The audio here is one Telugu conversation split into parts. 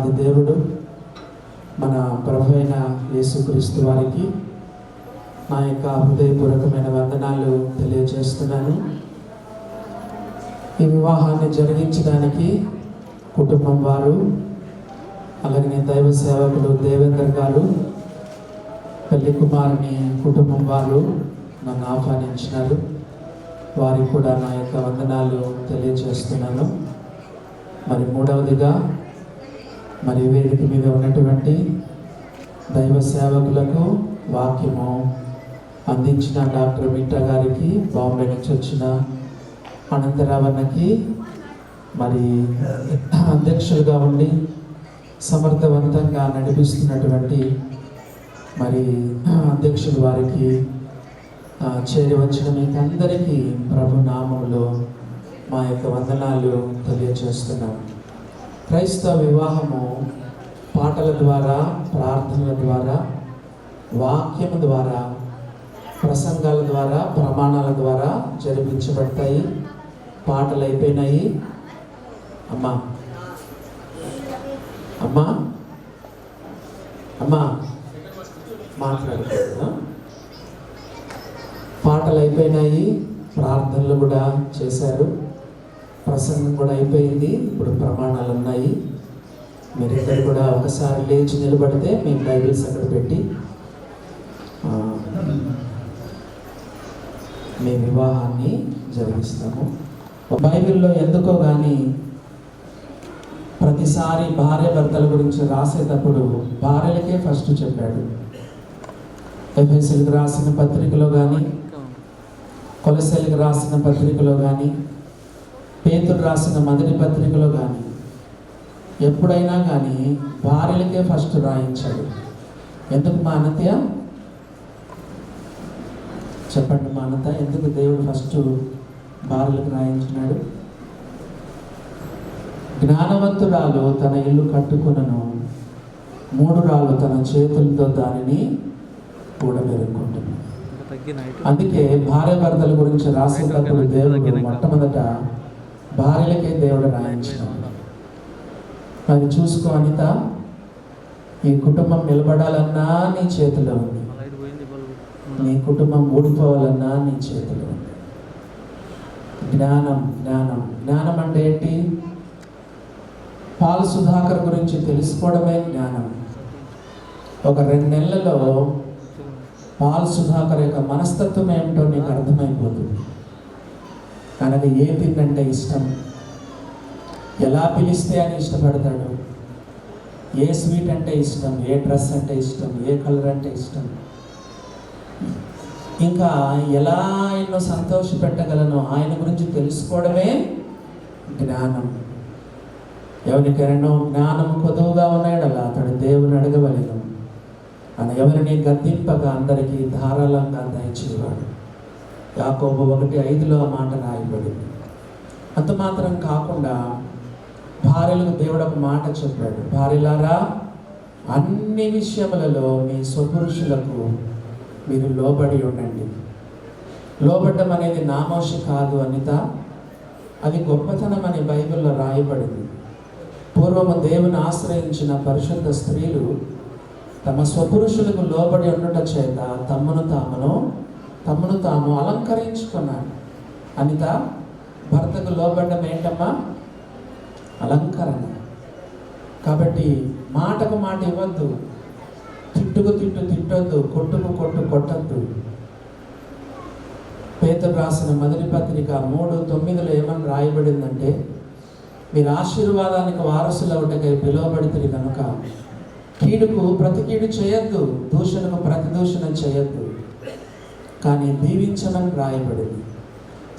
దేవాది దేవుడు మన ప్రభు అయిన యేసుక్రీస్తు వారికి నా యొక్క హృదయపూర్వకమైన వందనాలు తెలియజేస్తున్నాను. ఈ వివాహాన్ని జరిగించడానికి కుటుంబం వారు, అలాగే దైవ సేవకులు దేవేందర్ గారు, పెళ్లి కుమారుని కుటుంబం వారు నన్ను ఆహ్వానించినారు. వారికి కూడా నా యొక్క వందనాలు తెలియజేస్తున్నాను. మరి మూడవదిగా మరి వేదిక మీద ఉన్నటువంటి దైవ సేవకులకు వాక్యము అందించిన డాక్టర్ మిట్టా గారికి, బాంబే నుంచి వచ్చిన అనంతరావణకి, మరి అధ్యక్షులుగా ఉండి సమర్థవంతంగా నడిపిస్తున్నటువంటి మరి అధ్యక్షుల వారికి, చేరి వచ్చిన మీకు అందరికీ ప్రభు నామములో మా యొక్క వందనాలు తెలియజేస్తున్నాం. క్రైస్తవ వివాహము పాటల ద్వారా, ప్రార్థనల ద్వారా, వాక్యము ద్వారా, ప్రసంగాల ద్వారా, ప్రమాణాల ద్వారా జరిపించబడతాయి. పాటలు అయిపోయినాయి. అమ్మా అమ్మా అమ్మా మాట్లాడుతున్నా. పాటలు అయిపోయినాయి, ప్రార్థనలు కూడా చేశారు, ప్రసంగం కూడా అయిపోయింది. ఇప్పుడు ప్రమాణాలు ఉన్నాయి. మీరిద్దరు కూడా ఒకసారి లేచి నిలబడితే మీ బైబిల్స్ అక్కడ పెట్టి మీ వివాహాన్ని జరిగిస్తాము. బైబిల్లో ఎందుకో కానీ ప్రతిసారి భార్య భర్తల గురించి రాసేటప్పుడు భార్యలకే ఫస్ట్ చెప్పాడు. ఎఫెసీయులకు రాసిన పత్రికలో కానీ, కొలస్సీలకు రాసిన పత్రికలో కానీ, పేతురు రాసిన మొదటి పత్రికలో కానీ, ఎప్పుడైనా కానీ భార్యలకే ఫస్ట్ రాయించాడు. ఎందుకు మా అన్నత్య? చెప్పండి మా అన్నత, ఎందుకు దేవుడు ఫస్ట్ భార్యలకు రాయించినాడు? జ్ఞానవంతురాలు తన ఇల్లు కట్టుకునను, మూఢురాలు తన చేతులతో దానిని కూడబెరుకుంటుంది. అందుకే భార్య భర్తల గురించి రాసేటప్పుడు దేవుడు మొట్టమొదట భార్యలకే దేవుడు రాయించినాడు. మరి చూసుకో అనిత, ఈ కుటుంబం నిలబడాలన్నా నీ చేతిలో ఉంది, నీ కుటుంబం ఊడిపోవాలన్నా నీ చేతిలో ఉంది. జ్ఞానం జ్ఞానం జ్ఞానం అంటే ఏంటి? పాల్ సుధాకర్ గురించి తెలుసుకోవడమే జ్ఞానం. ఒక 2 నెలలలో పాల్ సుధాకర్ యొక్క మనస్తత్వం ఏమిటో నీకు అర్థమైపోతుంది. ఆయనకు ఏ తిండంటే ఇష్టం, ఎలా పిలిస్తే అని ఇష్టపడతాడు, ఏ స్వీట్ అంటే ఇష్టం, ఏ డ్రెస్ అంటే ఇష్టం, ఏ కలర్ అంటే ఇష్టం, ఇంకా ఎలా ఆయన్ను సంతోష పెట్టగలను ఆయన గురించి తెలుసుకోవడమే జ్ఞానం. ఎవరికైనా జ్ఞానం కొదువుగా ఉన్నాడు అలా అతడు దేవుని అడగవలెను. ఆయన ఎవరిని గద్దింపగా అందరికీ ధారాళంగా దయచేవాడు. యాకోబు 1:5 ఆ మాట రాయబడింది. అంత మాత్రం కాకుండా భార్యలకు దేవుడు ఒక మాట చెప్పాడు, భార్యలారా అన్ని విషయములలో మీ స్వపురుషులకు మీరు లోబడి ఉండండి. లోబడ్డం అనేది నామోషి కాదు అనిత, అది గొప్పతనం అని బైబిల్లో రాయబడింది. పూర్వము దేవుని ఆశ్రయించిన పరిశుద్ధ స్త్రీలు తమ స్వపురుషులకు లోబడి ఉండట చేత తమ్మును తాము అలంకరించుకున్నారు. అనిత, భర్తకు లోబడ్డం ఏంటమ్మా? అలంకరణ. కాబట్టి మాటకు మాట ఇవ్వద్దు, తిట్టుకు తిట్టు తిట్టొద్దు, కొట్టుకు కొట్టు కొట్టద్దు. పేతురు రాసిన మొదటి పత్రిక 3:9 ఏమని రాయబడిందంటే, మీరు ఆశీర్వాదానికి వారసులు అవుటకై పిలువబడితే కనుక కీడుకు ప్రతి కీడు చేయొద్దు, దూషణకు ప్రతి దూషణ చేయొద్దు, కానీ దీవించమని రాయబడింది.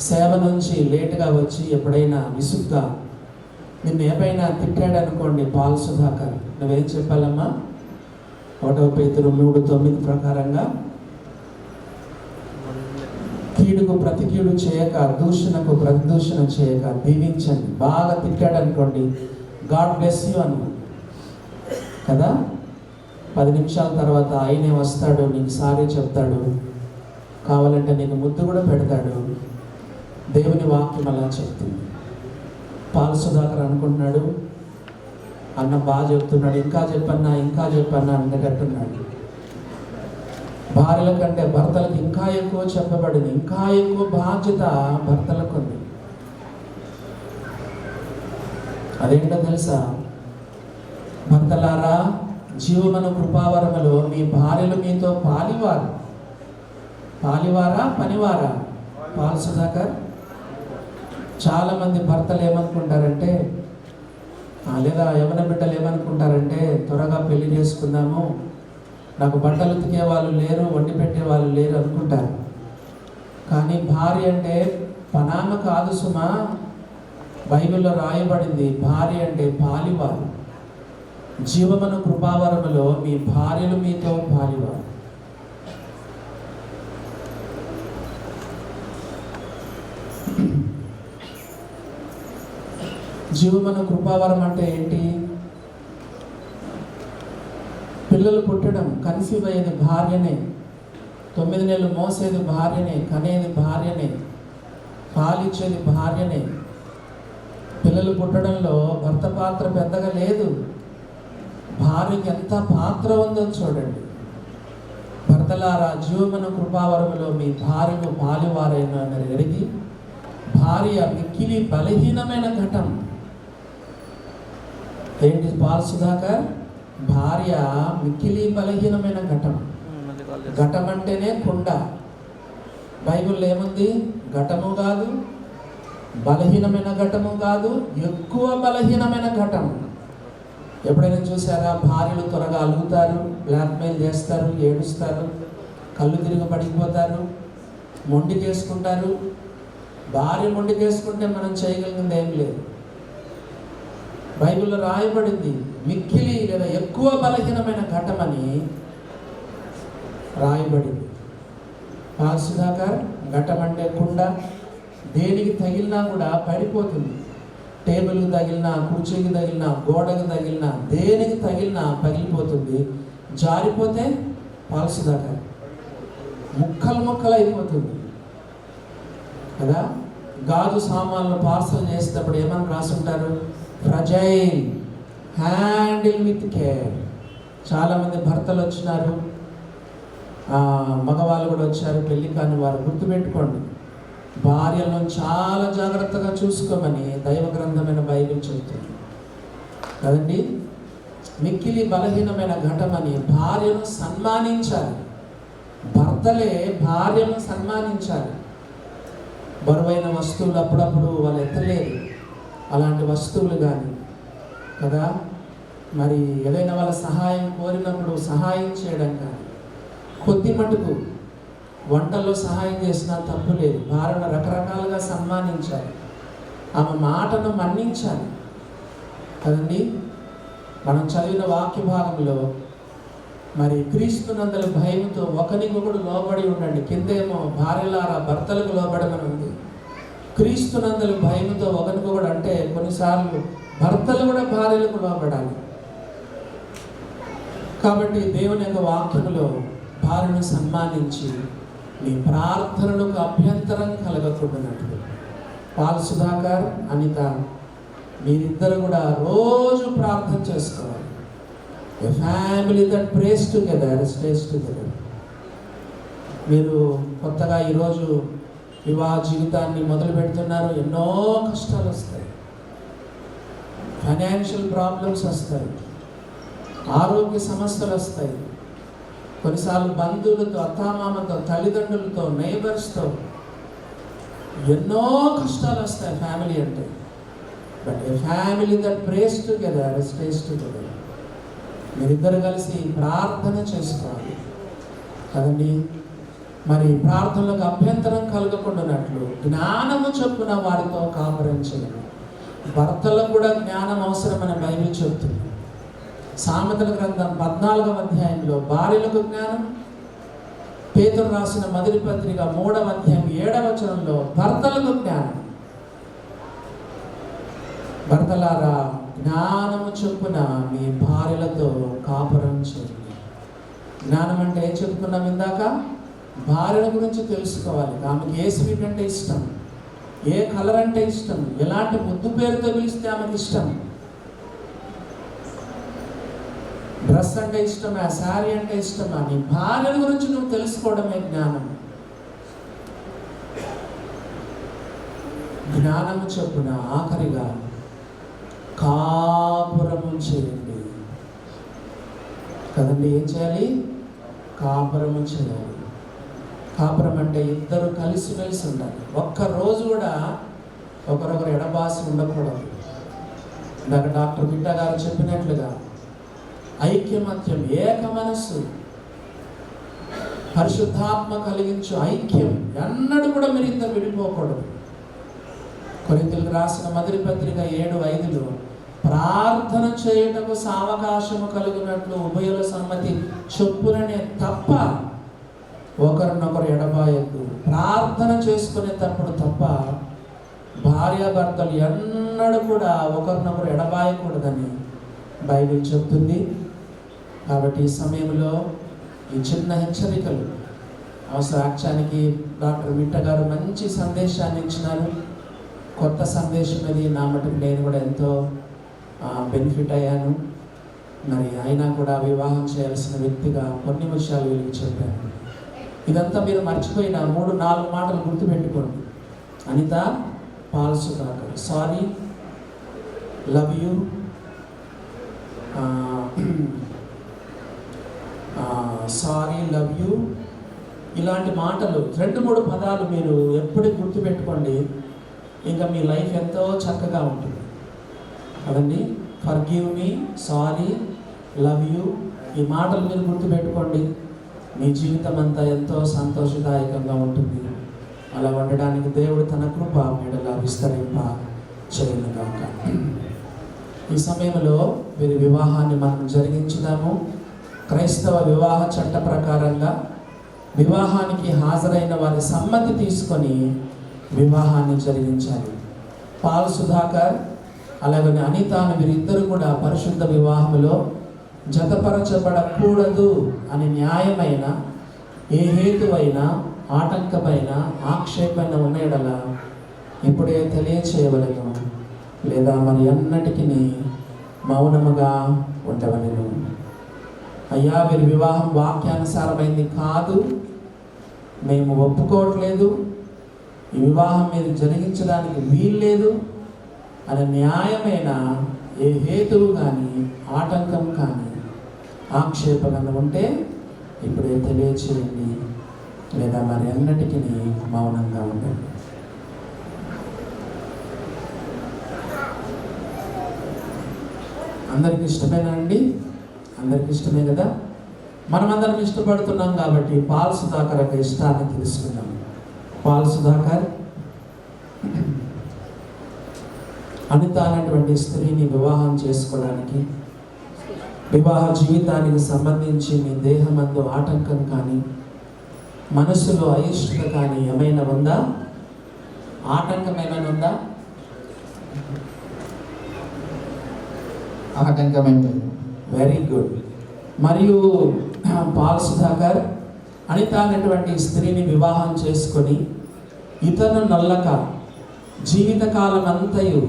సేవ నుంచి లేటుగా వచ్చి ఎప్పుడైనా విసుగ్గా నిన్ను ఏమైనా తిట్టాడనుకోండి పాల్ సుధాకర్, నువ్వేం చెప్పాలమ్మా? 1 పేతురు 3:9 ప్రకారంగా కీడుకు ప్రతి కీడు చేయక, దూషణకు ప్రతి దూషణ చేయక దీవించండి. బాగా తిట్టాడనుకోండి, గాడ్ బ్లెస్ యూ అను కదా. 10 నిమిషాల తర్వాత ఆయనే వస్తాడు, నీకు సారీ చెప్తాడు, కావాలంటే నీకు ముద్దు కూడా పెడతాడు. దేవుని వాక్యం అలా చెప్తుంది. పాల్ సుధాకర్ అనుకుంటున్నాడు, అన్న బాగా చెప్తున్నాడు, ఇంకా చెప్పన్నా అన్నట్టున్నాడు. భార్యల కంటే భర్తలకు ఇంకా ఎక్కువ చెప్పబడింది, ఇంకా ఎక్కువ బాధ్యత భర్తలకు ఉంది. అదేంటో తెలుసా? భర్తలారా, జీవమను కృపావరములో మీ భార్యలు మీతో పాలివారా పనివారా? పాల్ సుధాకర్, చాలామంది భర్తలు ఏమనుకుంటారంటే, లేదా యవన బిడ్డలు ఏమనుకుంటారంటే, త్వరగా పెళ్లి చేసుకుందాము, నాకు బట్టలు ఉతికే వాళ్ళు లేరు, వండి పెట్టే వాళ్ళు లేరు అనుకుంటారు. కానీ భార్య అంటే పనామ కాదు సుమా. బైబిల్లో రాయబడింది, భార్య అంటే పాలివారు. జీవమను కృపావరములో మీ భార్యలు మీతో పాలివారు. జీవమను కృపావరం అంటే ఏంటి? పిల్లలు పుట్టడం, కన్సీవ్ అయ్యేది భార్యనే, 9 నెలలు మోసేది భార్యనే, కనేది భార్యనే, పాలిచ్చేది భార్యనే. పిల్లలు పుట్టడంలో భర్త పాత్ర పెద్దగా లేదు. భార్యకి ఎంత పాత్ర ఉందో చూడండి. భర్తలారా, జీవమను కృపావరములో మీ భార్యను పాలివారైన ఎరిగి, భార్య మిక్కిలి బలహీనమైన ఘటం. ఏంటి పాల్ సుధాకర్? భార్య మిక్కిలి బలహీనమైన ఘటం. ఘటం అంటేనే కుండ. బైబిల్లో ఏముంది? ఘటము కాదు, బలహీనమైన ఘటము కాదు, ఎక్కువ బలహీనమైన ఘటం. ఎప్పుడైనా చూసారా? భార్యలు త్వరగా అలుగుతారు, బ్లాక్మెయిల్ చేస్తారు, ఏడుస్తారు, కళ్ళు తిరిగి పడిపోతారు, మొండికేసుకుంటారు. భార్య మొండికేసుకుంటే మనం చేయగలిగింది ఏం లేదు. బైబిల్లో రాయబడింది మిక్కిలి లేదా ఎక్కువ బలహీనమైన ఘటమని రాయబడింది. పాల్ సుధాకర్, ఘటం అంటే కుండ, దేనికి తగిలినా కూడా పడిపోతుంది. టేబుల్కి తగిలినా, కుర్చీకి తగిలినా, గోడకు తగిలినా, దేనికి తగిలినా పగిలిపోతుంది. జారిపోతే పాల్ సుధాకర్ ముక్కలు అయిపోతుంది కదా. గాజు సామాన్లు పార్సల్ చేసేటప్పుడు ఏమని రాసుంటారు? Fragile, handle with care. చాలామంది భర్తలు వచ్చినారు, మగవాళ్ళు కూడా వచ్చారు, పెళ్లి కాని వారు. గుర్తుపెట్టుకోండి, భార్యలను చాలా జాగ్రత్తగా చూసుకోమని దైవ గ్రంథమైన బైబిల్ చెబుతుంది కదండి. మిక్కిలి బలహీనమైన ఘటమని భార్యను సన్మానించాలి. భర్తలే భార్యను సన్మానించాలి. బరువైన వస్తువులు అప్పుడప్పుడు వాళ్ళు ఎత్తలేరు, అలాంటి వస్తువులు కానీ కదా. మరి ఏదైనా వాళ్ళ సహాయం కోరినప్పుడు సహాయం చేయడం కానీ, కొద్ది మటుకు వంటల్లో సహాయం చేసినా తప్పు లేదు. భార్యను రకరకాలుగా సన్మానించాలి, ఆమె మాటను మన్నించాలి కదండి. మనం చదివిన వాక్య భాగంలో మరి క్రీస్తునందలి భయముతో ఒకరికొకడు లోబడి ఉండండి. కిందేమో భార్యలారా భర్తలకు లోబడమని ఉంది. క్రీస్తునందలి భయముతో ఒకరికొకడు అంటే కొన్నిసార్లు భర్తలు కూడా భార్యలకు లోబడాలి. కాబట్టి దేవుని యొక్క వాక్యములో భార్యను సన్మానించి మీ ప్రార్థనలకు అభ్యంతరం కలగకూడనట్లు. పాల్ సుధాకర్, అనిత, మీరిద్దరు కూడా రోజు ప్రార్థన చేసుకోవాలి. A family that prays together stays together. మీరు కొత్తగా ఈరోజు వివాహ జీవితాన్ని మొదలు పెడుతున్నారు, ఎన్నో కష్టాలు వస్తాయి, ఫైనాన్షియల్ ప్రాబ్లమ్స్ వస్తాయి, ఆరోగ్య సమస్యలు వస్తాయి, కొన్నిసార్లు బంధువులతో, అత్తామామతో, తల్లిదండ్రులతో, నైబర్స్తో ఎన్నో కష్టాలు వస్తాయి ఫ్యామిలీ అంటే. But A family that praise together stays together. మీరిద్దరు కలిసి ప్రార్థన చేసుకోవాలి కదండి. మరి ప్రార్థనలకు అభ్యంతరం కలగకుండానట్లు జ్ఞానము చొప్పున వారితో కాపురం చేయాలి. భర్తలకు కూడా జ్ఞానం అవసరమని బైబిల్ చెప్తుంది. సామెతల గ్రంథం 14వ అధ్యాయంలో భార్యలకు జ్ఞానం, పేతురు రాసిన మొదటి పత్రిక 3వ అధ్యాయం 7వ వచనంలో భర్తలకు జ్ఞానం. భర్తలారా, జ్ఞానము చొప్పున మీ భార్యలతో కాపురం చేయండి. జ్ఞానం అంటే ఏం చెప్పుకున్నాం ఇందాక? భార్యల గురించి తెలుసుకోవాలి. ఆమెకి ఏ స్వీట్ అంటే ఇష్టం, ఏ కలర్ అంటే ఇష్టం, ఎలాంటి ముద్దు పేరుతో పిలిస్తే ఆమెకి ఇష్టం, డ్రెస్ అంటే ఇష్టమా, శారీ అంటే ఇష్టమా, నీ భార్య గురించి నువ్వు తెలుసుకోవడమే జ్ఞానం. జ్ఞానము చొప్పున ఆఖరిగా కాపురము చేయండి కదండి. ఏం చేయాలి? కాపురము చేయాలి. కాపురం అంటే ఇద్దరు కలిసిమెలిసి ఉండాలి. ఒక్కరోజు కూడా ఒకరొకరు ఎడబాసి ఉండకూడదు. ఇందాక డాక్టర్ బిడ్డ గారు చెప్పినట్లుగా ఐక్యమత్యం, ఏక మనస్సు, పరిశుద్ధాత్మ కలిగించు ఐక్యం, ఎన్నడూ కూడా మీరు ఇద్దరు విడిపోకూడదు. కొరింథీయులకు రాసిన మొదటి పత్రిక 7:5 ప్రార్థన చేయుటకు సావకాశము కలుగునట్లు ఉభయుల సమ్మతి చొప్పుననే తప్ప ఒకరినొకరు ఎడబాయద్దు. ప్రార్థన చేసుకునేటప్పుడు తప్ప భార్యాభర్తలు ఎన్నడూ కూడా ఒకరినొకరు ఎడబాయకూడదని బైబిల్ చెప్తుంది. కాబట్టి ఈ సమయంలో ఈ చిన్న హెచ్చరికలు అవసరాక్షానికి డాక్టర్ మిట్ట గారు మంచి సందేశాన్ని ఇచ్చినారు. కొత్త సందేశం అది. నా మటుకు నేను కూడా ఎంతో బెనిఫిట్ అయ్యాను. మరి అయినా కూడా వివాహం చేయాల్సిన వ్యక్తిగా కొన్ని విషయాలు వీళ్ళకి చెప్పాను. ఇదంతా మీరు మర్చిపోయిన 3-4 మాటలు గుర్తుపెట్టుకోండి. Anitha, Paul Sudhakar, sorry, love you, sorry, love you, ఇలాంటి మాటలు 2-3 పదాలు మీరు ఎప్పటికీ గుర్తుపెట్టుకోండి. ఇంకా మీ లైఫ్ ఎంతో చక్కగా ఉంటుంది కదండి. Forgive me, sorry, love you, ఈ మాటలు మీరు గుర్తుపెట్టుకోండి. మీ జీవితం అంతా ఎంతో సంతోషదాయకంగా ఉంటుంది. అలా ఉండడానికి దేవుడు తన కృప మీడలా విస్తరింప చేయనుగాక. ఈ సమయంలో వీరి వివాహాన్ని మనం జరిగించుదాము. క్రైస్తవ వివాహ చట్ట ప్రకారంగా వివాహానికి హాజరైన వారి సమ్మతి తీసుకొని వివాహాన్ని జరిగించాలి. పాల్ సుధాకర్ అలాగనే అనితాను వీరిద్దరు కూడా పరిశుద్ధ వివాహంలో జతపరచబడకూడదు అని న్యాయమైన ఏ హేతువైనా ఆటంకమైన ఆక్షేపణ ఉన్నయడలా ఇప్పుడే తెలియచేయవలెను, లేదా మరి అన్నటికీ మౌనముగా ఉండవలెను. అయ్యా, వీరి వివాహం వాక్యానుసారమైంది కాదు, మేము ఒప్పుకోవట్లేదు, ఈ వివాహం మీరు జరిగించడానికి వీల్లేదు అనే న్యాయమైన ఏ హేతువు కానీ ఆటంకం కానీ ఆక్షేపణ ఉంటే ఇప్పుడే తెలియచేయండి, లేదా మరి అన్నిటికీ మౌనంగా ఉండండి. అందరికి ఇష్టమేనా అండి? అందరికి ఇష్టమే కదా. మనమందరం ఇష్టపడుతున్నాం కాబట్టి పాల్ సుధాకర్ యొక్క ఇష్టాన్ని తెలుసుకుందాం. పాల్ సుధాకర్ అనిత అనేటువంటి స్త్రీని వివాహం చేసుకోవడానికి, వివాహ జీవితానికి సంబంధించి మీ దేహమందు ఆటంకం కానీ మనసులో అయిష్టత కానీ ఏమైనా ఉందా? ఆటంకం ఏమైనా ఉందా? ఆటంకం ఏంటి? Very good. మరియు పాల్ సుధాకర్ అనిత అనేటువంటి స్త్రీని వివాహం చేసుకొని ఇతను నల్లక జీవితకాలం అంతయు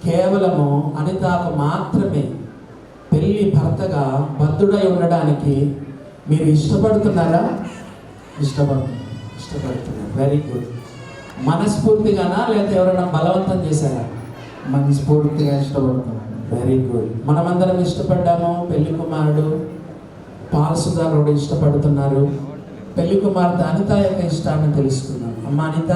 కేవలము అనితకు మాత్రమే పెళ్లి భర్తగా బద్ధుడై ఉండడానికి మీరు ఇష్టపడుతున్నారా? ఇష్టపడుతున్నారు. Very good. మనస్ఫూర్తిగానా లేదా ఎవరైనా బలవంతం చేశారా? మనస్ఫూర్తిగా ఇష్టపడుతున్నాను. Very good. మనమందరం ఇష్టపడ్డాము. పెళ్లి కుమారుడు పాల్ సుధాకరుడు ఇష్టపడుతున్నారు. పెళ్లి కుమార్తె అనిత యొక్క ఇష్టాన్ని తెలుసుకున్నాం. అమ్మ అనిత,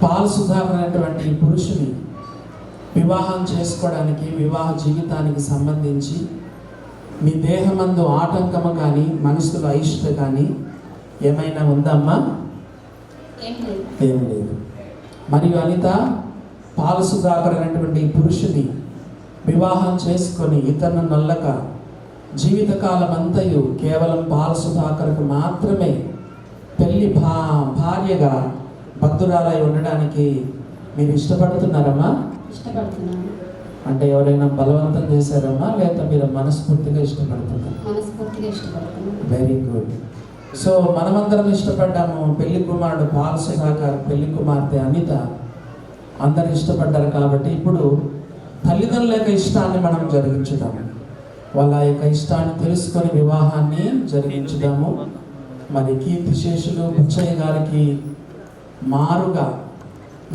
పాల్ సుధాకర్ అనేటువంటి పురుషుని వివాహం చేసుకోవడానికి, వివాహ జీవితానికి సంబంధించి మీ దేహమందు ఆటంకము కానీ మనసులో అయిష్టత కానీ ఏమైనా ఉందమ్మా? ఏం లేదు. మరియు అనిత, పాల్ సుధాకర్ అనేటువంటి పురుషుని వివాహం చేసుకొని ఇతను నల్లక జీవితకాలం అంతయు కేవలం పాల్ సుధాకర్కు మాత్రమే పెళ్లి భార్యగా భక్తురాలై ఉండడానికి మీరు ఇష్టపడుతున్నారమ్మా? ఇష్టపడుతున్నాను. అంటే ఎవరైనా బలవంతం చేశారమ్మా, లేదా మీరు మనస్ఫూర్తిగా ఇష్టపడుతున్నారు? మనస్ఫూర్తిగా ఇష్టపడుతున్నాను. Very good. సో మనమందరం ఇష్టపడ్డాము. పెళ్లి కుమారుడు పాల్ సుధాకర్, పెళ్లి కుమార్తె అనిత అందరు ఇష్టపడ్డారు. కాబట్టి ఇప్పుడు తల్లిదండ్రుల యొక్క ఇష్టాన్ని మనం జరిగించుదాము. వాళ్ళ యొక్క ఇష్టాన్ని తెలుసుకొని వివాహాన్ని జరిగించుదాము. మరి కీర్తిశేషులు బుచ్చయ్య గారికి మారుగా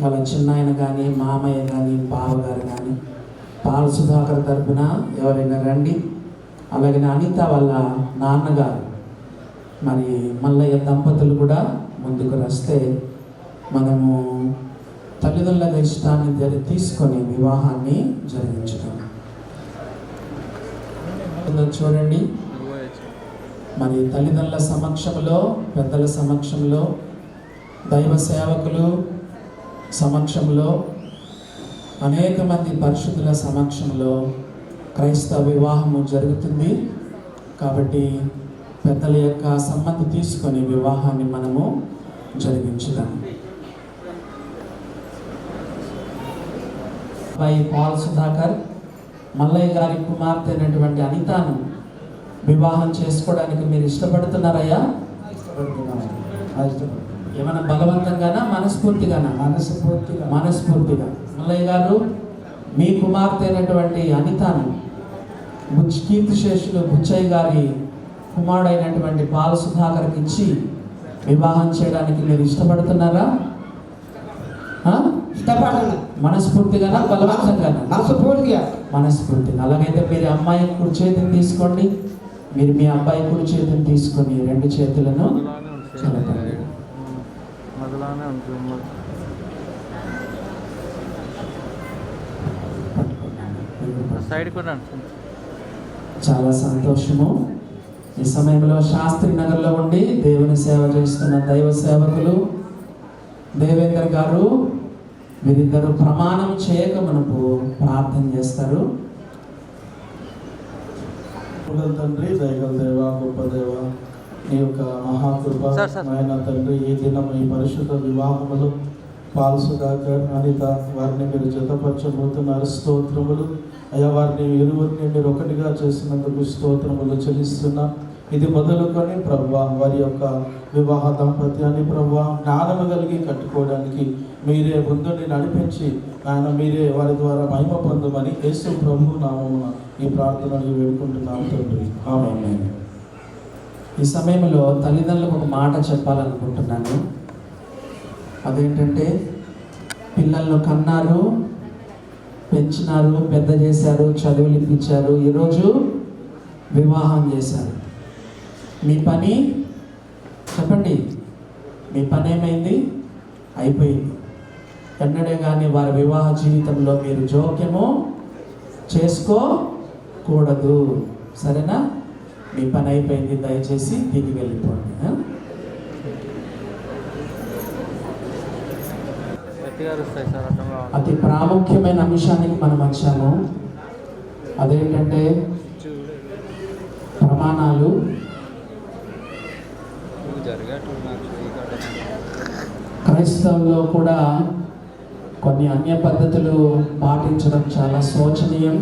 వాళ్ళ చిన్నాయన కానీ, మామయ్య కానీ, బావగారు కానీ, పాల్ సుధాకర్ తరపున ఎవరైనా రండి. అలాగే అనిత వాళ్ళ నాన్నగారు మరి మల్లయ్య దంపతులు కూడా ముందుకు వస్తే మనము తల్లిదండ్రుల ఇష్టాన్ని తీసుకొని వివాహాన్ని జరిగించడం. చూడండి, మరి తల్లిదండ్రుల సమక్షంలో, పెద్దల సమక్షంలో, దైవ సేవకులు సమక్షంలో, అనేక మంది పరిశుద్ధుల సమక్షంలో క్రైస్తవ వివాహము జరుగుతుంది. కాబట్టి పెద్దల యొక్క సమ్మతి తీసుకొని వివాహాన్ని మనము జరిగించుదాం. పాల్ సుధాకర్ మల్లయ్య గారి కుమార్తె అయినటువంటి అనితను వివాహం చేసుకోవడానికి మీరు ఇష్టపడుతున్నారయ్యా? ఏమైనా బలవంతంగానా, మనస్ఫూర్తిగానా? మనస్ఫూర్తిగా. మల్లయ్య గారు మీ కుమార్తె అయినటువంటి అనితను కీర్తిశేషులు బుచ్చయ్య గారి కుమారుడైనటువంటి పాల్ సుధాకర్కి ఇచ్చి వివాహం చేయడానికి మీరు ఇష్టపడుతున్నారా? మనస్ఫూర్తిగానా, బలవంతంగానా? మనస్ఫూర్తిగా. అలాగైతే మీరు అమ్మాయి కుడి చేతిని తీసుకోండి, మీరు మీ అబ్బాయి కుడి చేతిని తీసుకొని రెండు చేతులను కలపండి. చాలా సంతోషము. ఈ సమయంలో శాస్త్రి నగర్లో ఉండి దేవుని సేవ చేస్తున్న దైవ సేవకులు దేవేంద్ర గారు వీరిద్దరు ప్రమాణం చేయక మనకు ప్రార్థన చేస్తారు. తండ్రి, దయగల దేవ, గొప్ప దేవ, నీ యొక్క మహాకృప నాయన తండ్రి, ఈ దినం ఈ పరిశుద్ధ వివాహములు పాల్ సుధాకర్ అనిత వారిని మీరు జతపరచబోతున్నారు. స్తోత్రములు అయ్యా. వారిని ఇరువురిని మీరు ఒకటిగా చేసినందుకు స్తోత్రములు చెల్లిస్తున్నాం. ఇది మొదలుకొని ప్రభువా వారి యొక్క వివాహ దాంపత్యాన్ని ప్రభువా జ్ఞానము కలిగి కట్టుకోవడానికి మీరే ముందుని నడిపించి ఆయన మీరే వారి ద్వారా మహిమ పొందమని యేసు ప్రభు నామమున ఈ ప్రార్థనలు వేడుకుంటున్నాం తండ్రి. ఆమేన్. ఈ సమయంలో తల్లిదండ్రులకు ఒక మాట చెప్పాలనుకుంటున్నాను. అదేంటంటే, పిల్లలను కన్నారు, పెంచినారు, పెద్ద చేశారు, చదువులు ఇప్పించారు, ఈరోజు వివాహం చేశారు. మీ పని చెప్పండి, మీ పని ఏమైంది? అయిపోయింది. ఎన్నడే కానీ వారి వివాహ జీవితంలో మీరు జోక్యము చేసుకోకూడదు. సరేనా? మీ పని అయిపోయింది, దయచేసి దిగి వెళ్ళిపోండి. అతి ప్రాముఖ్యమైన అంశానికి మనం వచ్చాము. అదేంటంటే ప్రమాణాలు. క్రైస్తవుల్లో కూడా కొన్ని అన్య పద్ధతులు పాటించడం చాలా శోచనీయం.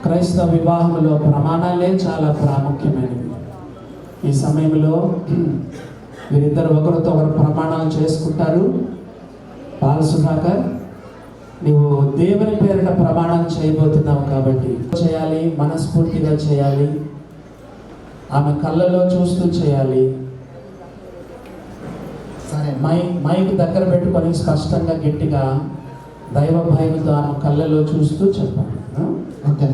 క్రైస్తవ వివాహంలో ప్రమాణాలే చాలా ప్రాముఖ్యమైనవి. ఈ సమయంలో వీరిద్దరు ఒకరితో ఒకరు ప్రమాణాలు చేసుకుంటారు. పాల్ సుధాకర్, నువ్వు దేవుని పేరిట ప్రమాణం చేయబోతున్నావు కాబట్టి చేయాలి, మనస్ఫూర్తిగా చేయాలి, ఆమె కళ్ళలో చూస్తూ చేయాలి. సరే, మైక్ దగ్గర పెట్టుకొని స్పష్టంగా గట్టిగా దైవ భయంతో ఆమె కళ్ళలో చూస్తూ చెప్పాలి. ఓకే.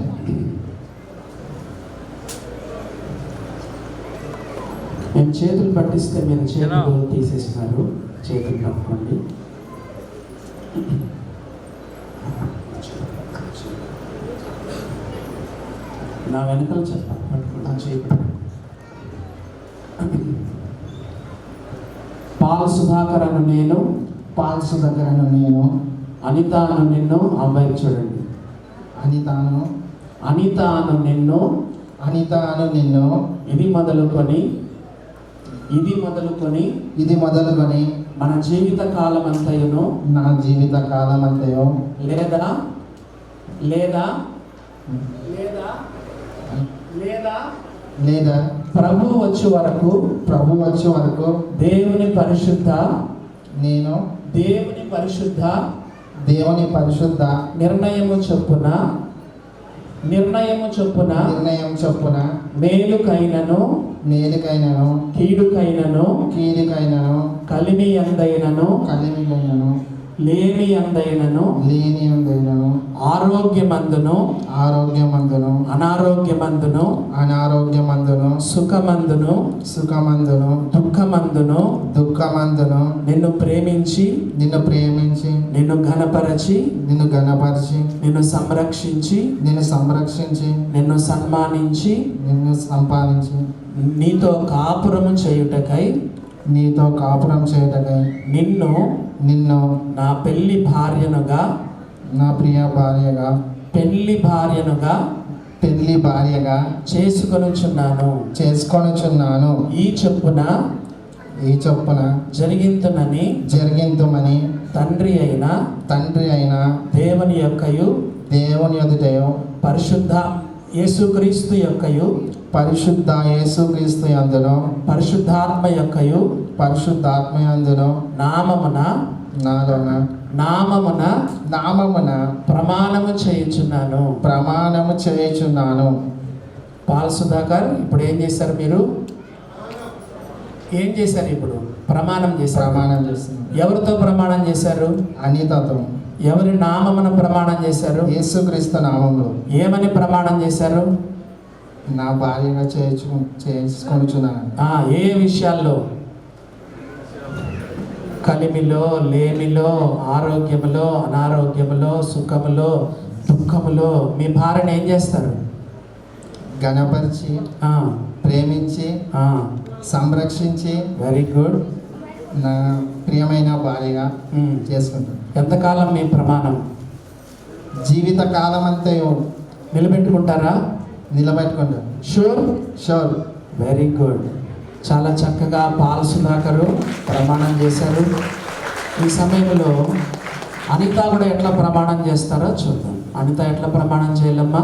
మేము చేతులు పట్టిస్తే మీరు చేతులు తీసేసినారు. చేతులు పట్టుకోండి. నా వెనకాల చెప్పాలి, పట్టుకోండి చేతులు. పాల్ సుధాకర్ అను నేను, పాల్ సుధాకర్ అను నేను, అనిత అను నిన్ను, అమ్మాయి చూడండి, అనిత అను నిన్ను, అనిత అను నిన్ను, ఇది మొదలుకొని మన జీవిత కాలమంతయును, నా జీవిత కాలమంతయు లేదా లేదా లేదా లేదా లేదా ప్రభు వచ్చే వరకు ప్రభు వచ్చే వరకు దేవుని పరిశుద్ధ దేవుని పరిశుద్ధ నిర్ణయము చొప్పున నిర్ణయం చొప్పున మేలుకైనను కీడుకైనను కలిమి అందైనను లేమి అందైనను ఆరోగ్యమందును అనారోగ్యమందును సుఖమందును దుఃఖమందును నిన్ను ప్రేమించి నిన్ను ఘనపరచి నిన్ను సంరక్షించి నిన్ను సన్మానించి నీతో కాపురము చేయుటకై నిన్ను నా పెళ్లి భార్యనుగా నా ప్రియ భార్యగా పెళ్లి భార్యగా చేసుకొనుచున్నాను ఈ చొప్పున జరిగింతుమని తండ్రి అయిన దేవుని యొక్కయు పరిశుద్ధ యేసుక్రీస్తు యొక్కయు పరిశుద్ధాత్మ యొక్కయు నామమున ప్రమాణము చేయుచున్నాను. పాల్ సుధాకర్, ఇప్పుడు ఏం చేశారు మీరు? ఇప్పుడు ప్రమాణం చేస్తున్నారు. ఎవరితో ప్రమాణం చేశారు? అనితతో. ఎవరి నామమున ప్రమాణం చేశారు? యేసుక్రీస్తు నామములో. ఏమని ప్రమాణం చేశారు? నా భార్యగా చేసుకొనుచున్నాను. ఏ విషయాల్లో? కలిమిలో, లేమిలో, ఆరోగ్యములో, అనారోగ్యములో, సుఖములో, దుఃఖములో మీ భార్యను ఏం చేస్తారు? గణపరిచి, ప్రేమించి, సంరక్షించి, వెరీ గుడ్, నా ప్రియమైన భార్యగా చేసుకుంటాను. ఎంతకాలం మీ ప్రమాణం? జీవిత కాలం అంతా నిలబెట్టుకుంటారా? నిలబెట్టుకుంటాను. షూర్. Very good. చాలా చక్కగా పాల్ సుధాకరు ప్రమాణం చేశారు. ఈ సమయంలో అనిత కూడా ఎట్లా ప్రమాణం చేస్తారో చూద్దాం. అనిత ఎట్లా ప్రమాణం చేయాలమ్మా?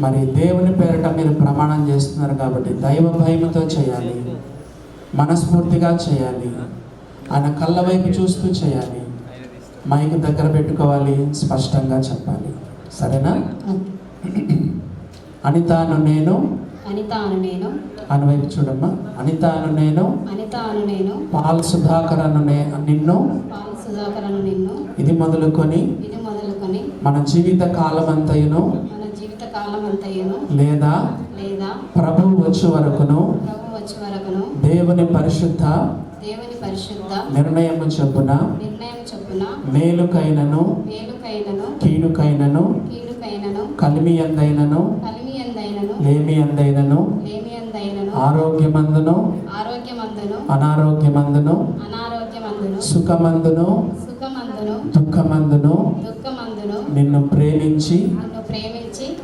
మరి దేవుని పేరిట మీరు ప్రమాణం చేస్తున్నారు కాబట్టి దైవ భయముతో చేయాలి, మనస్ఫూర్తిగా చేయాలి, ఆయన కళ్ళ వైపు చూస్తూ చేయాలి, మైక్ దగ్గర పెట్టుకోవాలి, స్పష్టంగా చెప్పాలి. సరేనా? అనితాను నేను అనువైపు చూడమ్మా. అనితాను నేను పాల్ సుధాకర్ నిన్ను ఇది మొదలుకొని మన జీవిత కాలమంతయును లేదా ప్రభు వచ్చే వరకును దేవుని పరిశుద్ధ నిర్ణయము చొప్పున మేలుకైనను కీడుకైనను కలిమి అందైనను లేమి అందైనను ఆరోగ్యమందును అనారోగ్యమందును సుఖమందును దుఃఖమందును నిన్ను ప్రేమించి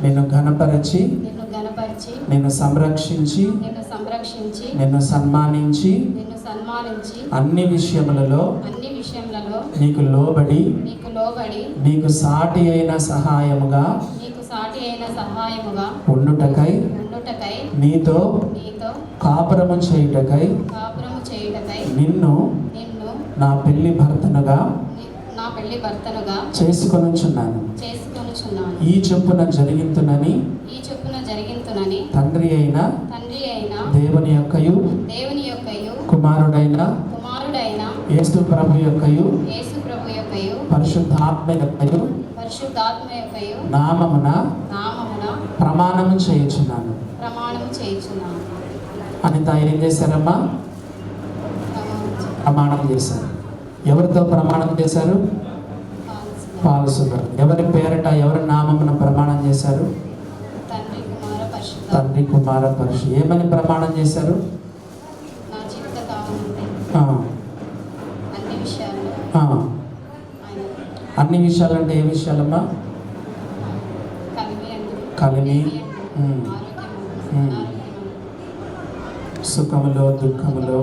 నిన్ను ఘనపరచి నిన్ను సంరక్షించి నిన్ను సన్మానించి అన్ని విషయములలో నీకు లోబడి నీకు సాటి అయిన సహాయముగా ఉండుటకై నీతో కాపురము చేయుటకై నిన్ను నా పెళ్లి భర్తనుగా చేసుకొనుచున్నాను. ఈ చొప్పున జరిగింతునని తండ్రి అయిన దేవుని యొక్కయు కుమారుడైన యేసు ప్రభు యొక్కయు పరిశుద్ధాత్మ యొక్కయు నామమున ప్రమాణము చేయుచున్నాను. అనిత ఏం చేశారమ్మా? ప్రమాణం చేశారు. ఎవరితో ప్రమాణం చేశారు? పాల్ సుధాకర్. ఎవరి పేరట, ఎవరి నామమున ప్రమాణం చేశారు? తండ్రి, కుమార, పరిశుద్ధ. ఏమని ప్రమాణం చేశారు? అన్ని విషయాలు అంటే ఏ విషయాలమ్మా? కలిమి, సుఖములో, దుఃఖములో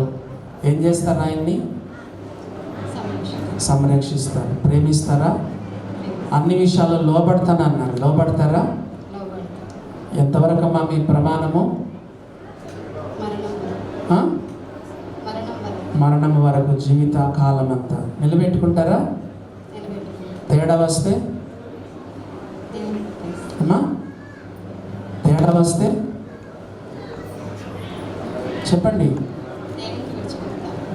ఏం చేస్తారు? ఆయన్ని సంరక్షిస్తారు. ప్రేమిస్తారా? అన్ని విషయాల్లో లోబడతానన్నారు. లోబడతారా? ఎంతవరకమ్మా మీ ప్రమాణము? ఆ? మరణం వరకు, జీవిత కాలం అంతా నిలబెట్టుకుంటారా? తేడా వస్తే అమ్మా, తేడా వస్తే చెప్పండి.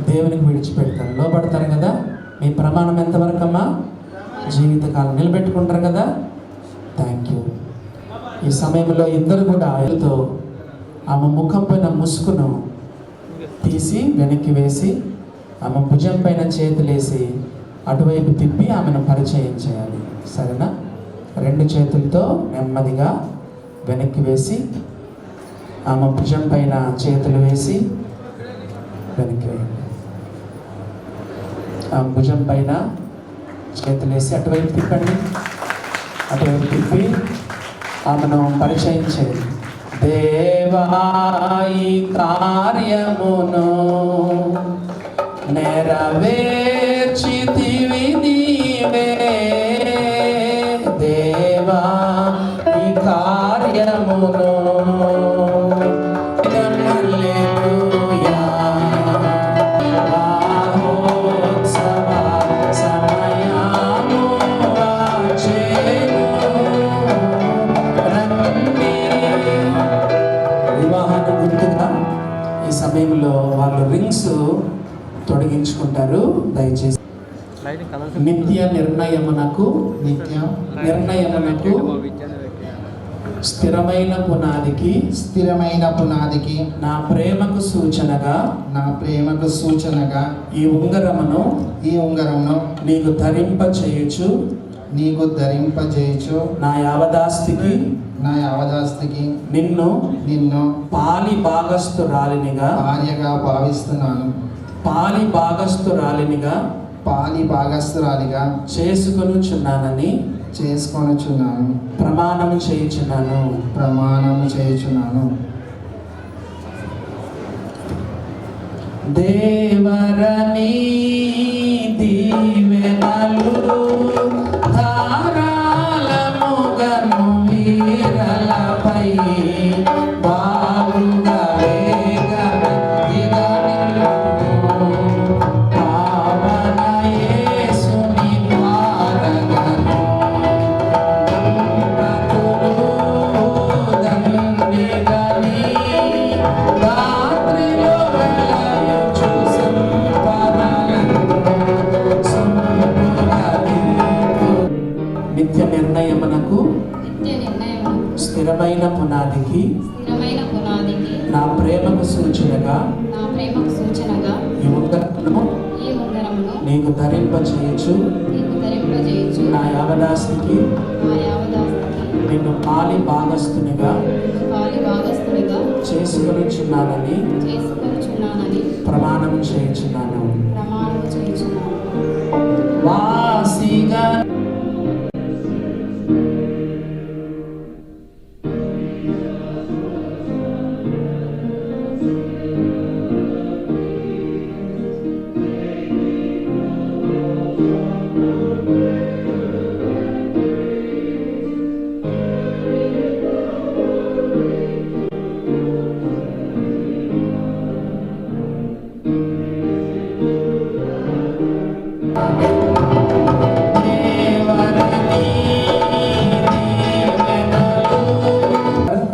దేవునికి విడిచిపెడతారు, లోపడతారు కదా. మీ ప్రమాణం ఎంతవరకు అమ్మా? జీవితకాలం. నిలబెట్టుకుంటారు కదా. Thank you. ఈ సమయంలో ఇద్దరు కూడా ఆయనతో ఆమె ముఖం పైన ముసుగును తీసి వెనక్కి వేసి ఆమె భుజం పైన చేతులేసి అటువైపు తిప్పి ఆమెను పరిచయం చేయాలి. సరేనా? 2 చేతులతో నెమ్మదిగా వెనక్కి వేసి ఆమె భుజం పైన చేతులు వేసి వెనక్కి వేయండి. ఆమె భుజం పైన చేతులు వేసి అటువైపు తిప్పండి. అటువైపు తిప్పి ఆమెను పరిచయం చేయండి. దేవా ఈ కార్యమును నెరవేర్చితివి నీవే, దేవా ఈ కార్యమును హల్లెలూయా. మహోత్సవ సమయము వచ్చెను, రండి. వివాహాన్ని గుర్తుగా ఈ సమయంలో వాళ్ళు రింగ్స్ తొడిగించుకుంటారు. దయచేసి నిత్య నిర్ణయమునకు స్థిరమైన పునాదికి నా ప్రేమకు సూచనగా ఈ ఉంగరమును నీకు ధరింప చేయుచు నా యావదాస్తికి నిన్ను పాలి భాగస్థురాలినిగా చేసుకొనుచున్నాను, ప్రమాణము చేయుచున్నాను. దేవరని దీవెనలు ధారాళముగను వీరలపై బాగుగా వేగమెత్తిగనిల్లు. పావన యేసుని ద్వారగను దండిగని రాత్రిలో వెలయుచు సంపదలను సంపుగనిల్లు. నిత్య నిర్ణయమునకు స్థిరమైన పునాదికి నా ప్రేమకు సూచనగా ఈ ఉంగరమును నీకు ధరింప చేయొచ్చు, నా యావదాస్తికి నిన్ను పాలి భాగస్థునిగా చేసుకొనుచున్నానని ప్రమాణం చేయుచున్నాను. వాసిగా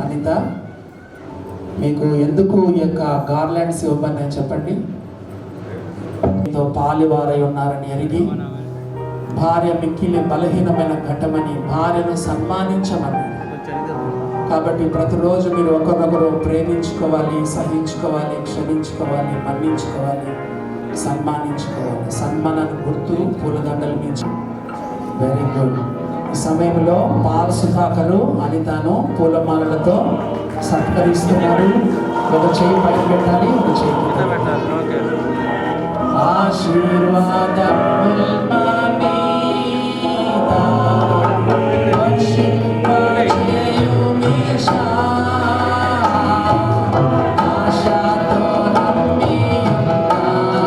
అనిత, మీకు ఎందుకు ఈ యొక్క గార్లాండ్స్ ఇవ్వమని చెప్పండి. మీతో పాలివారై ఉన్నారని ఎరిగి, భార్య మిక్కిలి బలహీనమైన ఘట్టమని భార్యను సన్మానించమని. కాబట్టి ప్రతిరోజు మీరు ఒకరినొకరు ప్రేమించుకోవాలి, సహించుకోవాలి, క్షమించుకోవాలి, మన్నించుకోవాలి, సన్మానించుకోవాలి. సన్మానాన్ని గుర్తు పూలదండలు మించి. Very good. ఈ సమయంలో పాల్ సుధాకరు అనితను పూలమాలలతో సత్కరిస్తున్నారు. ఒక చేయి పైన పెట్టాలి, ఒక చేయి కింద పెట్టాలి. ఆశీర్వాదముల్ మనీదా వర్షింపచేయుమీశా, ఆశతో నమ్మియున్నాను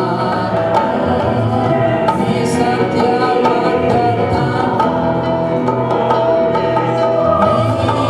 నీ సత్యవార్త, నీ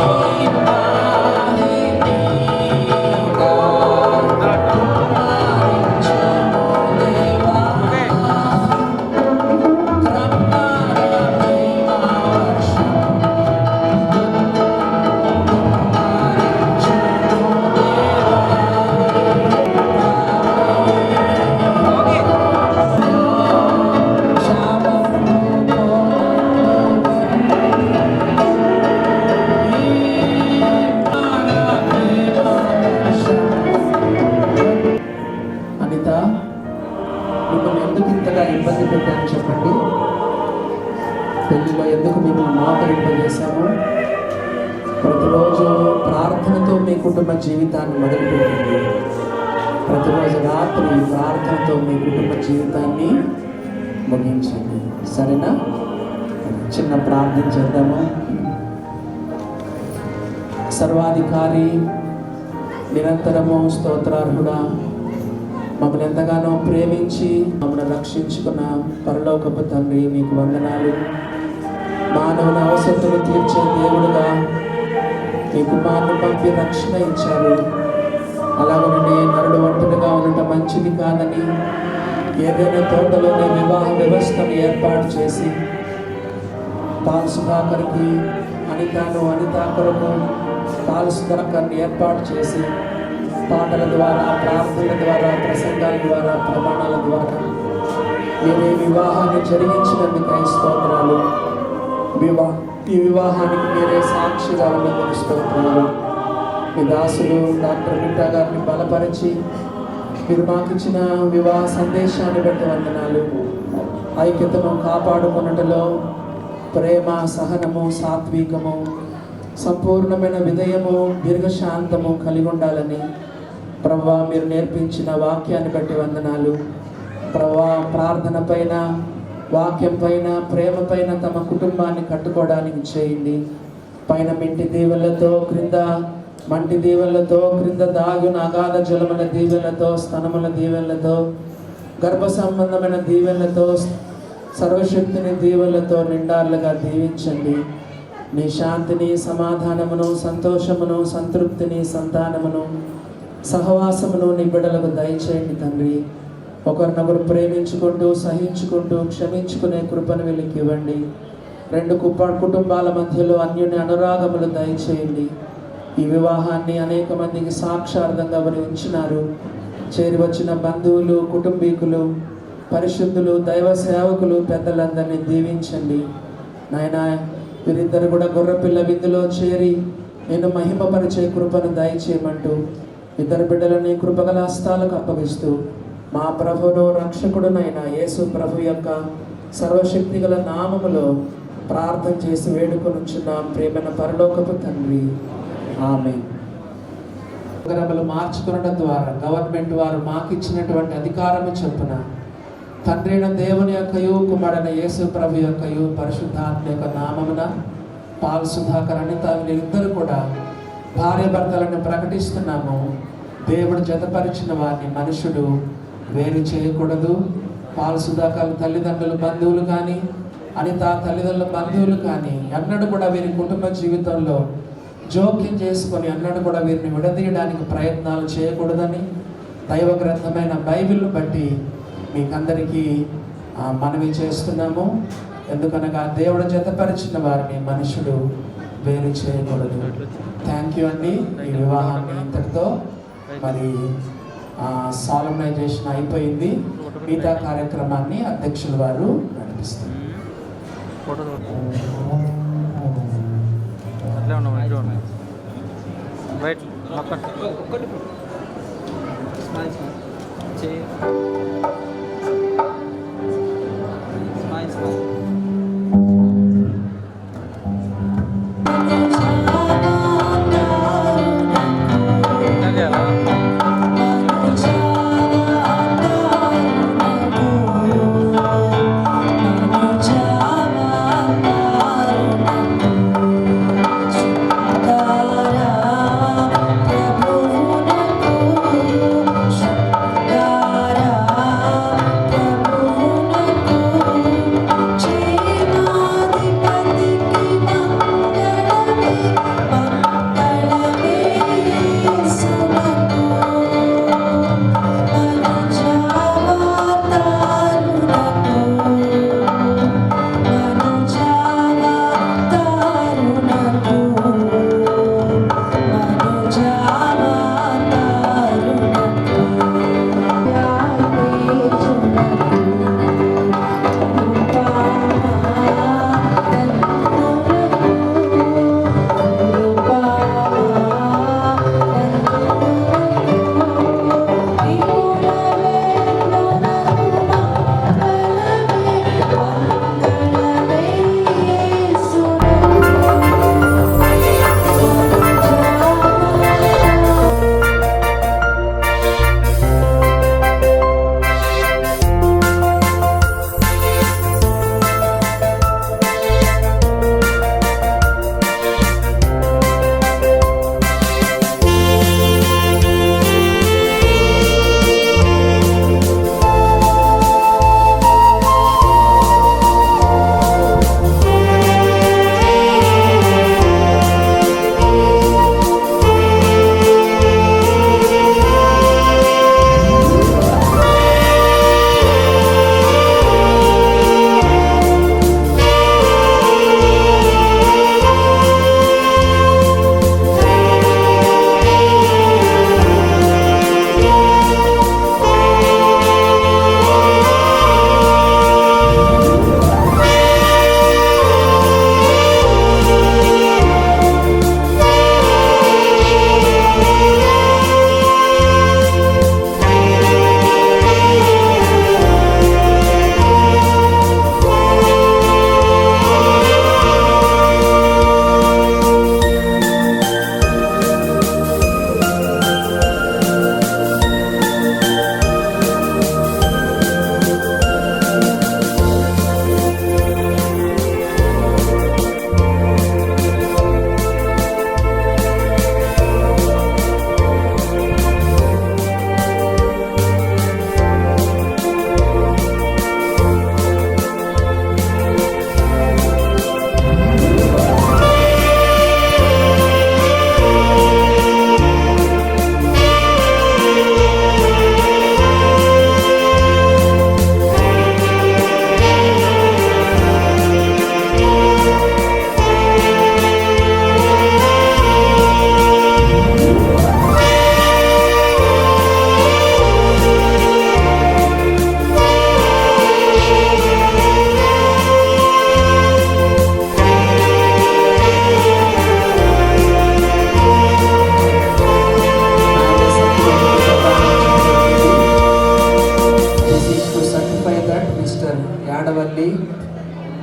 చెప్పండి. పెళ్లిలో ఎందుకు మిమ్మల్ని మోకరింపజేశాము? ప్రతిరోజు ప్రార్థనతో మీ కుటుంబ జీవితాన్ని మొదలుపెట్టండి. ప్రతిరోజు రాత్రి ప్రార్థనతో మీ కుటుంబ జీవితాన్ని ముగించండి. సరేనా? చిన్న ప్రార్థన చేద్దాము. సర్వాధికారి, నిరంతరము స్తోత్రార్హుడా, మమ్మల్ని ఎంతగానో ప్రేమించి మమ్మల్ని రక్షించుకున్న పరలోకపు తండ్రి, మీకు వందనాలు. మానవుని అవసరతలు తీర్చే దేవుడుగా మీ కుమారుని పంపి రక్షణ ఇచ్చారు. అలాగనే నరుడు ఒంటరిగా ఉండటం మంచిది కాదని ఏదైనా తోటలోనే వివాహ వ్యవస్థను ఏర్పాటు చేసి పాల్ సుధాకర్కి అనితా కొరకు పాల్ సుధాకర్ని ఏర్పాటు చేసి పాటల ద్వారా, ప్రార్థనల ద్వారా, ప్రసంగాల ద్వారా, ప్రమాణాల ద్వారా మీరే వివాహాన్ని జరిగించినందుకై స్తోత్రాలు. ఈ వివాహానికి మీరే సాక్షిగా ఉన్నందుకు స్తోత్రాలు. మీ దాసులు డాక్టర్ మిట్టా గారిని బలపరిచి మీరు మాకు ఇచ్చిన వివాహ సందేశాన్ని బట్టి వందనాలు. ఐక్యతను కాపాడుకున్నట్లో ప్రేమ, సహనము, సాత్వికము, సంపూర్ణమైన విధేయము, దీర్ఘశాంతము కలిగి ఉండాలని ప్రభువా మీరు నేర్పించిన వాక్యాన్ని బట్టి వందనాలు. ప్రభువా ప్రార్థన పైన, వాక్యం పైన, ప్రేమ పైన తమ కుటుంబాన్ని కట్టుకోవడానికి చేయండి. పైన మింటి దీవెనలతో, క్రింద మంటి దీవెనలతో, క్రింద దాగున అగాధ జలముల దీవెనలతో, స్తనముల దీవెనలతో, గర్భ సంబంధమైన దీవెనలతో, సర్వశక్తిని దీవెనలతో నిండార్లుగా దీవించండి. నీ శాంతిని, సమాధానమును, సంతోషమును, సంతృప్తిని, సంతానమును, సహవాసమును నీ బిడ్డలకు దయచేయండి తండ్రి. ఒకరినొకరు ప్రేమించుకుంటూ, సహించుకుంటూ, క్షమించుకునే కృపను వీళ్ళకి ఇవ్వండి. రెండు కుటుంబాల మధ్యలో అన్యోన్య అనురాగములు దయచేయండి. ఈ వివాహాన్ని అనేక మందికి సాక్షార్థంగా వారు ఉంచినారు. చేరి వచ్చిన బంధువులు, కుటుంబీకులు, పరిశుద్ధులు, దైవ సేవకులు, పెద్దలందరినీ దీవించండి నాయనా. వీరిద్దరు కూడా గొర్రెపిల్ల విందులో చేరి నేను మహిమపరిచే కృపను దయచేయమంటూ ఇద్దరు బిడ్డలని కృపగల హస్తాలకు అప్పగిస్తూ మా ప్రభువును రక్షకుడునైన యేసు ప్రభు యొక్క సర్వశక్తి గల నామములో ప్రార్థన చేసి వేడుకొనుచున్నాం ప్రేమైన పరలోకపు తండ్రి, ఆమేన్. ప్రోగ్రాములు మార్చుకునడం ద్వారా గవర్నమెంట్ వారు మాకు ఇచ్చినటువంటి అధికారము చొప్పున తండ్రి అయిన దేవుని యొక్కయు, కుమారుడైన యేసు ప్రభు యొక్కయు, పరిశుద్ధాత్మ యొక్క నామమున పాల్ సుధాకర్, అనిత వీరిద్దరు కూడా భార్య భర్తలను ప్రకటిస్తున్నాము. దేవుడు జతపరిచిన వారిని మనుషుడు వేరు చేయకూడదు. పాల్ సుధాకర్ తల్లిదండ్రులు, బంధువులు కానీ, అనిత తల్లిదండ్రుల బంధువులు కానీ ఎన్నడూ కూడా వీరి కుటుంబ జీవితంలో జోక్యం చేసుకొని ఎన్నడూ కూడా వీరిని విడదీయడానికి ప్రయత్నాలు చేయకూడదని దైవ గ్రంథమైన బైబిల్ను బట్టి మీకందరికీ మనవి చేస్తున్నాము. ఎందుకనగా దేవుడు జతపరిచిన వారిని మనుషుడు వేరు చేయకూడదు. థ్యాంక్ యూ అండి. ఈ వివాహాన్ని ఇంతటితో మరి సాలమైజేషన్ అయిపోయింది. మిగతా కార్యక్రమాన్ని అధ్యక్షుల వారు నడిపిస్తారు. ప్రభువునకు శుక్రారా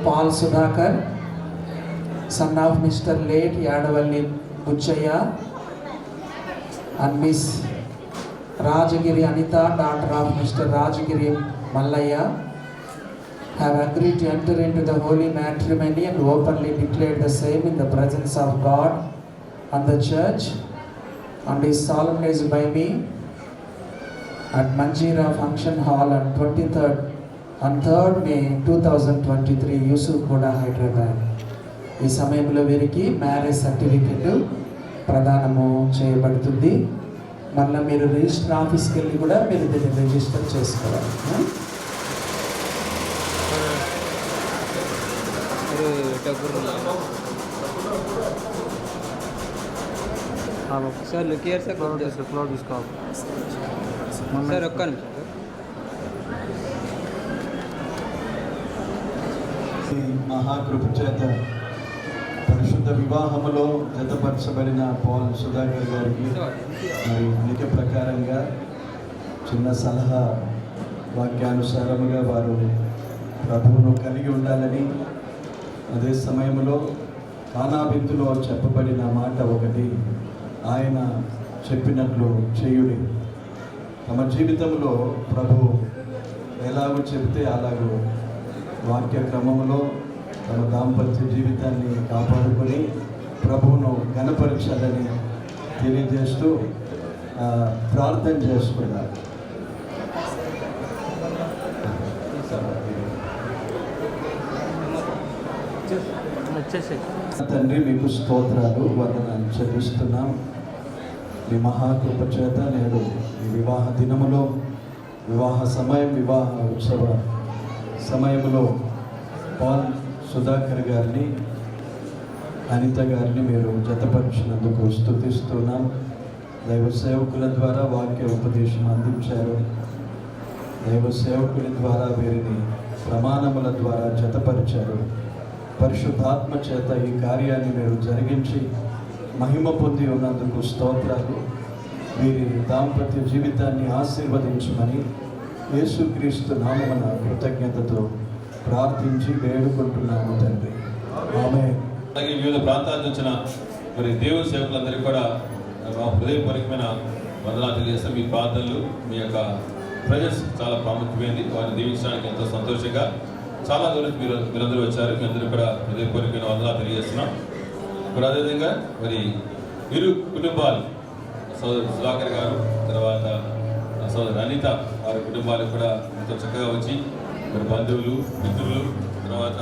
Paul Sudhakar, son of Mr. late Yadavalli Buchaya, and Miss Rajagiri Anita, daughter of Mr. Rajagiri Mallaya, have agreed to enter into the holy matrimony and openly declared the same in the presence of God and the church, and is solemnized by me at Manjira Function Hall on 3rd May 2023, Yusuf Koda, Hyderabad. ఈ సమయంలో వీరికి మ్యారేజ్ సర్టిఫికెట్ ప్రదానము చేయబడుతుంది. మళ్ళీ మీరు రిజిస్టర్ ఆఫీస్కి వెళ్ళి కూడా మీరు దీన్ని రిజిస్టర్ చేసుకోవాలి. सर लुकियर से फ्लोर डिस्काउंट सर ఒక్క నిమిషం మహాకృప చేత పరిశుద్ధ వివాహములో జతపరచబడిన పాల్ సుధాకర్ గారికి మరి నిక ప్రకారంగా చిన్న సలహా వాక్యానుసారముగా వారు ప్రభువును కలిగి ఉండాలని, అదే సమయంలో కానాబిందులో చెప్పబడిన మాట ఒకటి, ఆయన చెప్పినట్లు చేయుడి. తమ జీవితంలో ప్రభు ఎలాగో చెబితే అలాగూ వాక్య క్రమంలో తమ దాంపత్య జీవితాన్ని కాపాడుకొని ప్రభువును ఘనపరచాలని తెలియజేస్తూ ప్రార్థన చేసుకున్నారు. తండ్రి, మీకు స్తోత్రాలు, వందనాలు చెల్లిస్తున్నాం. మీ మహాకృప చేత నేడు ఈ వివాహ దినములో, వివాహ సమయం, వివాహ ఉత్సవ సమయంలో పాల్ సుధాకర్ గారిని, అనిత గారిని మీరు జతపరిచినందుకు స్తుతిస్తున్నాం. దైవ సేవకుల ద్వారా వాక్య ఉపదేశం అందించారు. దైవ సేవకుల ద్వారా వీరిని ప్రమాణముల ద్వారా జతపరిచారు. పరిశుద్ధాత్మ చేత ఈ కార్యాన్ని మీరు జరిగించి మహిమ పొంది ఉన్నందుకు స్తోత్రాలు. వీరి దాంపత్య జీవితాన్ని ఆశీర్వదించమని యేసుక్రీస్తు నామమున కృతజ్ఞతతో ప్రార్థించి వేడుకుంటున్నాము తండ్రి. ఆమేన్. అలాగే వివిధ ప్రాంతాల నుంచి వచ్చిన మరి దేవుని సేవకులందరికీ కూడా మా హృదయపూర్వకమైన వందనాలు తెలియజేస్తాం. మీ ప్రార్థనలు, మీ యొక్క ప్రజెన్స్ చాలా ప్రాముఖ్యమైనది. వారిని దీవించడానికి ఎంతో సంతోషంగా చాలా దూరం మీరందరూ వచ్చారు. మీ అందరూ కూడా హృదయపూర్వకమైన వందనాలు తెలియజేస్తున్నాం. ఇప్పుడు అదేవిధంగా మరి ఇరు కుటుంబాలు, సోదరు సుధాకర్ గారు, తర్వాత సోదరు అనిత, వారి కుటుంబాలకు కూడా ఎంతో చక్కగా వచ్చి మరి బంధువులు, మిత్రులు, తర్వాత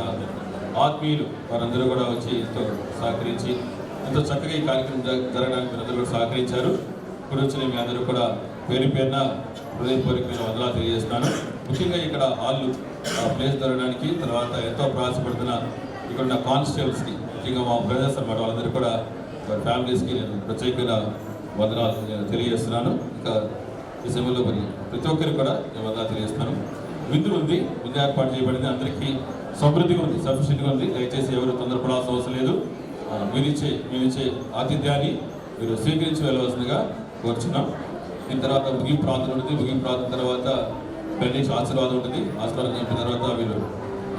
ఆత్మీయులు వారందరూ కూడా వచ్చి ఎంతో సహకరించి ఎంతో చక్కగా ఈ కార్యక్రమం జరగడానికి మీరందరూ కూడా సహకరించారు. ఇప్పుడు వచ్చిన మీ అందరూ కూడా పేరు పేరున హృదయపూర్వకమైన వందనాలు తెలియజేస్తున్నాను. ముఖ్యంగా ఇక్కడ హాళ్ళు ప్లేస్ జరగడానికి, తర్వాత ఎంతో ప్రయాసపడుతున్న ఇక్కడ ఉన్న కానిస్టేబుల్స్కి, ముఖ్యంగా మా బ్రదర్స్ అన్నమాట, వాళ్ళందరూ కూడా ఫ్యామిలీస్కి నేను ప్రత్యేకంగా వందనాలు నేను తెలియజేస్తున్నాను. ఇంకా ఈ సమయంలో మరి ప్రతి ఒక్కరికి కూడా నేను వందనాలు తెలియజేస్తున్నాను. విందు ఉంది, విందు ఏర్పాటు చేయబడింది, అందరికీ సమృద్ధిగా ఉంది, సఫిషియెంట్గా ఉంది. దయచేసి ఎవరు తొందరపడాల్సిన అవసరం లేదు. మీరిచ్చే ఆతిథ్యాన్ని మీరు స్వీకరించి వెళ్ళవలసిందిగా కోరుచున్నాం. దీని తర్వాత ముగింపు ప్రార్థన ఉంటుంది. ముగింపు ప్రార్థన తర్వాత పెళ్లి ఆశీర్వాదం ఉంటుంది. ఆశీర్వాదం చెప్పిన తర్వాత మీరు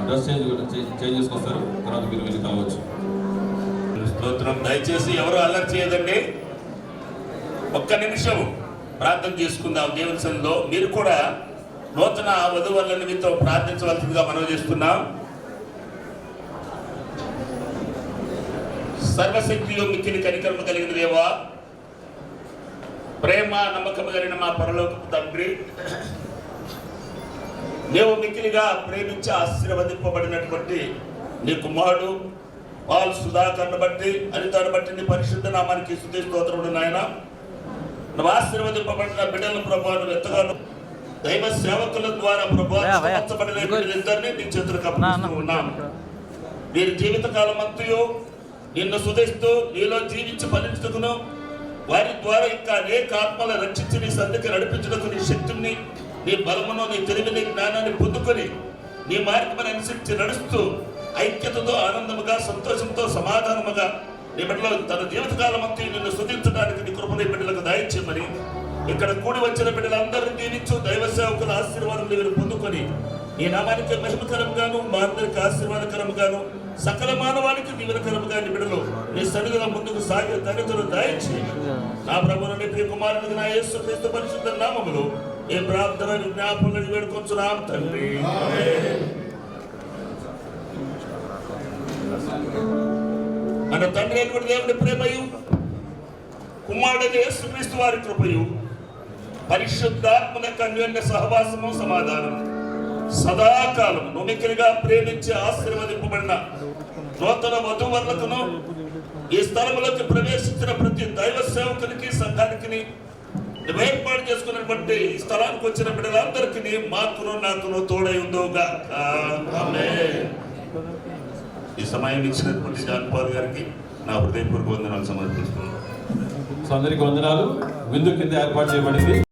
డ్రెస్ చేంజ్ చేసుకొస్తారు. తర్వాత మీరు వెళ్ళి కలవచ్చు. స్తోత్రం. దయచేసి ఎవరు అల్లరి చేయదండి. ఒక్క నిమిషం ప్రార్థన చేసుకుందాం దేవుని సన్నిధిలో. మీరు కూడా నూతన వధువుల నిమిత్తం ప్రార్థించవలసిందిగా మనవి చేస్తున్నాం. సర్వశక్తిలో మిక్కిలి కనికరము కలిగిన దేవా, ప్రేమ నమ్మకము కలిగిన మా పరలోకపు తండ్రి, నీవు మిక్కిలిగా ప్రేమించి ఆశీర్వదింపబడినటువంటి నీ కుమారుడు పాల్ సుధాకర్ను బట్టి, అనితను బట్టి నీ పరిశుద్ధ నామానికి స్తుతి స్తోత్రములు నాయన. నువ్వు ఆశీర్వదింపబడిన బిడ్డలను ప్రభావం ఎంతగానో దైవ సేవకుల ద్వారా ప్రభావితపడిన బిడ్డలిద్దరినీ నీ చేతులకు అప్పగిస్తూ ఉన్నాం. వీరి జీవితకాలం అంతయు నిన్ను సుధిస్తూ నీలో జీవించి ఫలించుటకును, వారి ద్వారా ఇంకా అనేక ఆత్మలను రక్షించి నీ సంధికి నడిపించుటకు నీ శక్తిని, నీ బలమును, నీ తెలివిని, జ్ఞానాన్ని పొందుకొని నీ మార్గమును అనుసరించి నడుస్తూ ఐక్యతతో, ఆనందముగా, సంతోషంతో, సమాధానముగా నీ బిడ్డలు తన జీవితకాలం అంతా నిన్ను స్తుతించడానికి నీ కృప నీ బిడ్డలకు దయచేయమని, ఇక్కడ కూడి వచ్చిన బిడ్డలందరినీ దీవించు. దైవ సేవకుల ఆశీర్వాదం మీరు పొందుకొని నీ నామానికి మహిమకరంగాను మా అందరికి ఆశీర్వాదకరంగాను సకల మానవానికి దీవెనకరంగా బిడ్డలు నీ సన్నిధిలో ముందుకు సాగే తరగతులు దయచేయి. నా ప్రభువుని ప్రియ కుమారునికి నా యేసు క్రీస్తు పరిశుద్ధ నామములో ఏ ప్రార్థన విజ్ఞాపనలు వేడుకొంచున్నాం తండ్రి. మన తండ్రి అయినటువంటి దేవుని ప్రేమయు కుమారుడైన యేసుక్రీస్తు వారి కృపయు పరిశుద్ధాత్మ యొక్క అన్యోన్య సహవాసము సమాధానం సదాకాలం నొమికిరిగా ప్రేమించి ఆశీర్వదింపబడిన నూతన వధువర్లకును ఈ స్థలంలోకి ప్రవేశించిన ప్రతి దైవ సేవకునికి సంఘానికి ఏర్పాటు చేసుకున్నటువంటి ఈ స్థలానికి వచ్చిన బిడ్డలందరికీ మాకును నాకును తోడై ఉందోగా. ఆమేన్. ఈ సమయం ఇచ్చినటువంటి జాన్ పాల్ గారికి నా హృదయపూర్వక వందనాలు సమర్పిస్తున్నాను. సో అందరికీ వందనాలు. విందు కింద ఏర్పాటు చేయబడింది.